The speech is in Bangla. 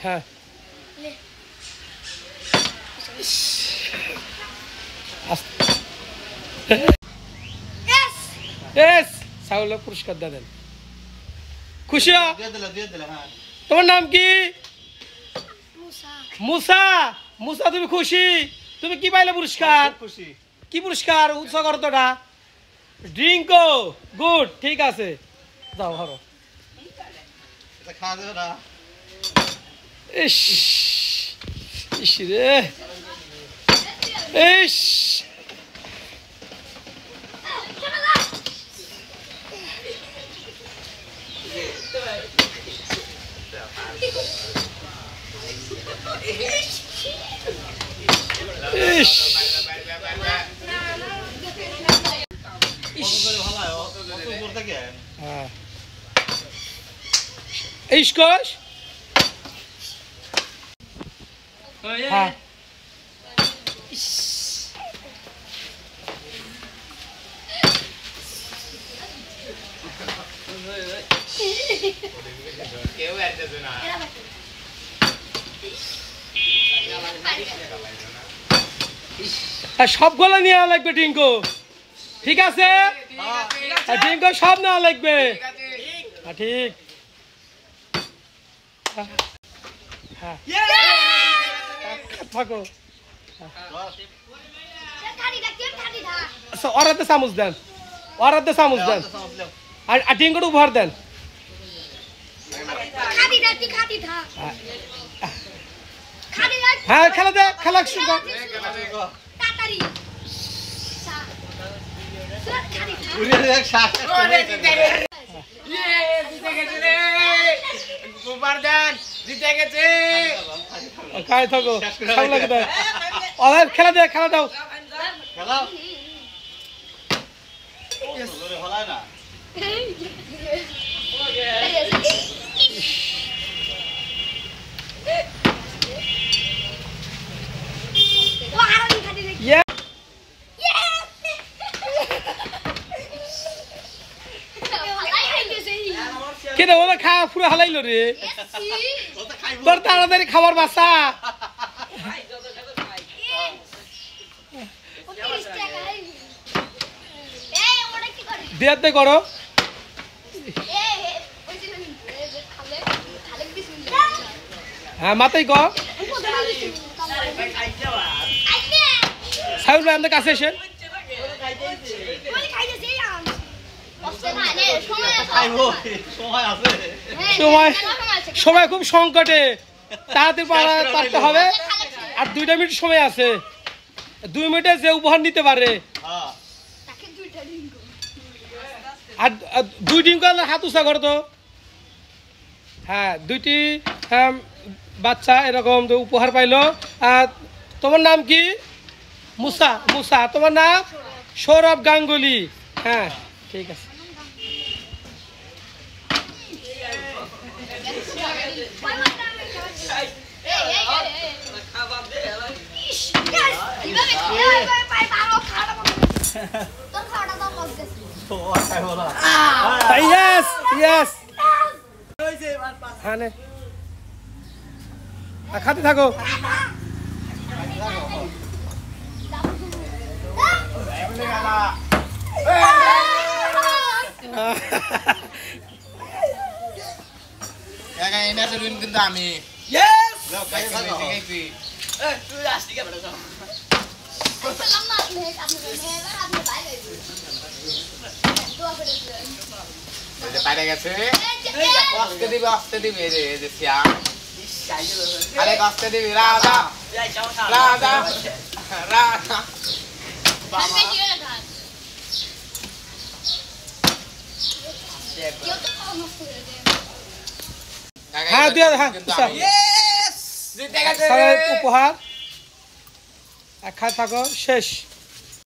হ্যাঁ ছাগলের পুরস্কার দেন খুশি তোমার নাম কি মুসা মুসা তুমি খুশি তুমি কি পাইলে পুরস্কার খুশি কি পুরস্কার উৎসাহ করতোটা ড্রিঙ্কো গুড ঠিক আছে যাও ধরো খাওয়া যাবে না ইস ইস রে ইস ইসকোশ হ্যাঁ সবগুলো নেওয়া লাগবে টিঙ্কু ঠিক আছে টিঙ্কু সব নেওয়া লাগবে ঠিক থাকো ওরাতে চামচ দেন ওরাতে চামচ দেন আর টিঙ্কুর উপহার দেন হ্যাঁ খেলা দে খেলা শুরু কর খাই থাকো খেলা দে খেলা দাও কেটে ওরা খাওয়া পুরো হালাইলো রে তোর তাড়াতাড়ি খাবার বাসা দিয়ে করো হ্যাঁ মাথায় কর সাইড আমাদের কাছে এসে সময় খুব সংকটে তাড়াতাড়ি পারতে হবে আর 2 মিনিট সময় আছে 2 মিনিটে যে উপহার নিতে পারে আর 2 ডিঙ্ক হাত উঁচা করো তো হ্যাঁ 2টি বাচ্চা এরকম উপহার পাইলো আর তোমার নাম কি মুসা মুসা তোমার নাম সৌরভ গাঙ্গুলি হ্যাঁ ঠিক আছে Yes, yes. হ্যাঁ নে খাতে থাকো কিন্তু আমি পারে গেছে আসতে দিবি রে যে শ্যাম আরে আসতে দিবি রাজা রাজা রাজা হ্যাঁ দিয়ে হ্যাঁ উপহার খায় থাকো শেষ